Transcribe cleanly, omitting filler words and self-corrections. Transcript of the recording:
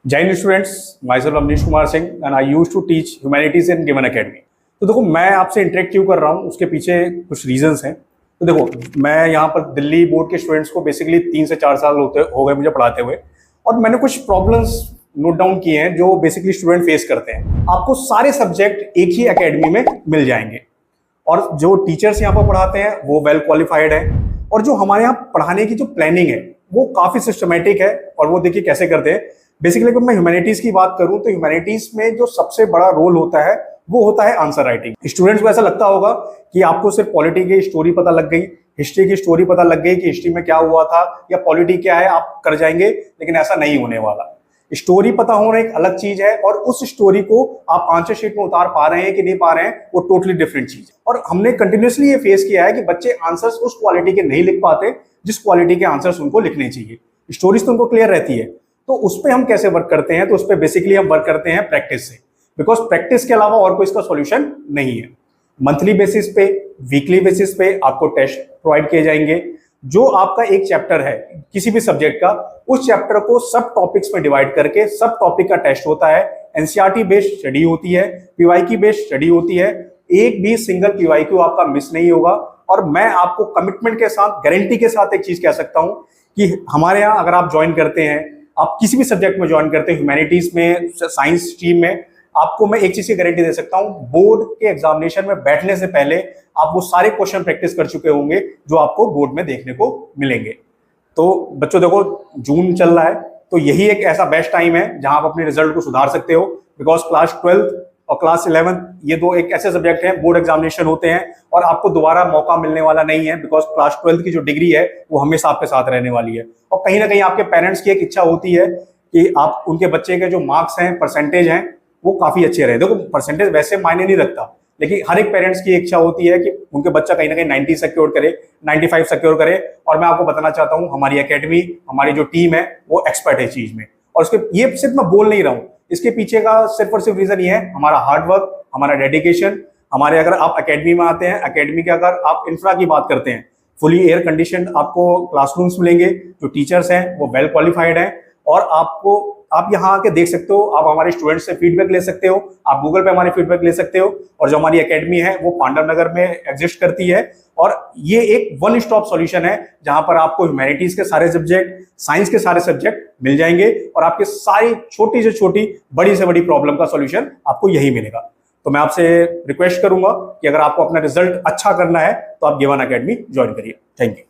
जय हिंद students, myself Avneesh Kumar Singh and I used to teach humanities in given academy. तो देखो, मैं आपसे इंटरेक्ट क्यों कर रहा हूँ, उसके पीछे कुछ रीजंस हैं। तो देखो, मैं यहाँ पर दिल्ली बोर्ड के स्टूडेंट्स को बेसिकली 3 से 4 साल हो गए मुझे पढ़ाते हुए, और मैंने कुछ प्रॉब्लम्स नोट डाउन किए हैं जो बेसिकली स्टूडेंट फेस करते हैं। आपको सारे सब्जेक्ट एक ही एकेडमी में मिल जाएंगे, और जो टीचर्स यहाँ पर पढ़ाते हैं वो वेल क्वालिफाइड है, और जो हमारे यहाँ पढ़ाने की जो प्लानिंग है वो काफ़ी सिस्टमेटिक है। और वो देखिए कैसे करते हैं। बेसिकली अगर मैं ह्यूमैनिटीज की बात करूं तो ह्यूमैनिटीज में जो सबसे बड़ा रोल होता है वो होता है आंसर राइटिंग। स्टूडेंट्स को ऐसा लगता होगा कि आपको सिर्फ पॉलिटी की स्टोरी पता लग गई, हिस्ट्री की स्टोरी पता लग गई कि हिस्ट्री में क्या हुआ था या पॉलिटी क्या है, आप कर जाएंगे, लेकिन ऐसा नहीं होने वाला। स्टोरी पता होना एक अलग चीज है, और उस स्टोरी को आप आंसर शीट में उतार पा रहे हैं कि नहीं पा रहे हैं वो टोटली डिफरेंट चीज है। और हमने कंटिन्यूसली ये फेस किया है कि बच्चे आंसर्स उस क्वालिटी के नहीं लिख पाते जिस क्वालिटी के आंसर्स उनको लिखने चाहिए। स्टोरीज तो उनको क्लियर रहती है, तो उस पर हम कैसे वर्क करते हैं? तो उस पर बेसिकली हम वर्क करते हैं प्रैक्टिस से, बिकॉज प्रैक्टिस के अलावा और कोई इसका सॉल्यूशन नहीं है। मंथली बेसिस पे, वीकली बेसिस पे आपको टेस्ट प्रोवाइड किए जाएंगे। जो आपका एक चैप्टर है किसी भी सब्जेक्ट का, उस चैप्टर को सब टॉपिक्स में डिवाइड करके सब टॉपिक का टेस्ट होता है। एनसीईआरटी बेस्ड स्टडी होती है, पीवाईक्यू बेस्ड स्टडी होती है। एक भी सिंगल पीवाईक्यू आपका मिस नहीं होगा। और मैं आपको कमिटमेंट के साथ, गारंटी के साथ एक चीज कह सकता हूं कि हमारे यहाँ अगर आप ज्वाइन करते हैं, आप किसी भी सब्जेक्ट में ज्वाइन करते हैं, ह्यूमैनिटीज में, साइंस स्ट्रीम में, आपको मैं एक चीज की गारंटी दे सकता हूं, बोर्ड के एग्जामिनेशन में बैठने से पहले आप वो सारे क्वेश्चन प्रैक्टिस कर चुके होंगे जो आपको बोर्ड में देखने को मिलेंगे। तो बच्चों देखो, जून चल रहा है, तो यही एक ऐसा बेस्ट टाइम है जहां आप अपने रिजल्ट को सुधार सकते हो। बिकॉज क्लास 12 और क्लास 11 ये दो एक ऐसे सब्जेक्ट हैं, बोर्ड एग्जामिनेशन होते हैं और आपको दोबारा मौका मिलने वाला नहीं है। बिकॉज क्लास 12 की जो डिग्री है वो हमेशा आपके साथ रहने वाली है। और कहीं ना कहीं आपके पेरेंट्स की एक इच्छा होती है कि आप उनके बच्चे के जो मार्क्स हैं, परसेंटेज हैं, वो काफी अच्छे रहे। देखो, परसेंटेज वैसे मायने नहीं रखता, लेकिन हर एक पेरेंट्स की इच्छा होती है कि उनके बच्चा कहीं ना कहीं 90 सिक्योर करे, 95 सिक्योर करे। और मैं आपको बताना चाहता हूँ, हमारी एकेडमी, हमारी जो टीम है वो एक्सपर्ट है चीज में। और उसके ये सिर्फ मैं बोल नहीं रहा हूँ, इसके पीछे का सिर्फ और सिर्फ रीजन ये है हमारा हार्ड वर्क, हमारा डेडिकेशन। हमारे, अगर आप एकेडमी में आते हैं, एकेडमी के अगर आप इंफ्रा की बात करते हैं, फुली एयर कंडीशन आपको क्लासरूम्स मिलेंगे, जो टीचर्स हैं वो वेल क्वालिफाइड हैं, और आप यहाँ आके देख सकते हो, आप हमारे स्टूडेंट्स से फीडबैक ले सकते हो, आप गूगल पे हमारे फीडबैक ले सकते हो। और जो हमारी एकेडमी है वो पांडव नगर में एग्जिस्ट करती है, और ये एक वन स्टॉप सॉल्यूशन है जहां पर आपको ह्यूमैनिटीज के सारे सब्जेक्ट, साइंस के सारे सब्जेक्ट मिल जाएंगे, और आपके सारी छोटी से छोटी, बड़ी से बड़ी प्रॉब्लम का सॉल्यूशन आपको यही मिलेगा। तो मैं आपसे रिक्वेस्ट करूंगा कि अगर आपको अपना रिजल्ट अच्छा करना है तो आप गिवन एकेडमी ज्वाइन करिए। Thank you.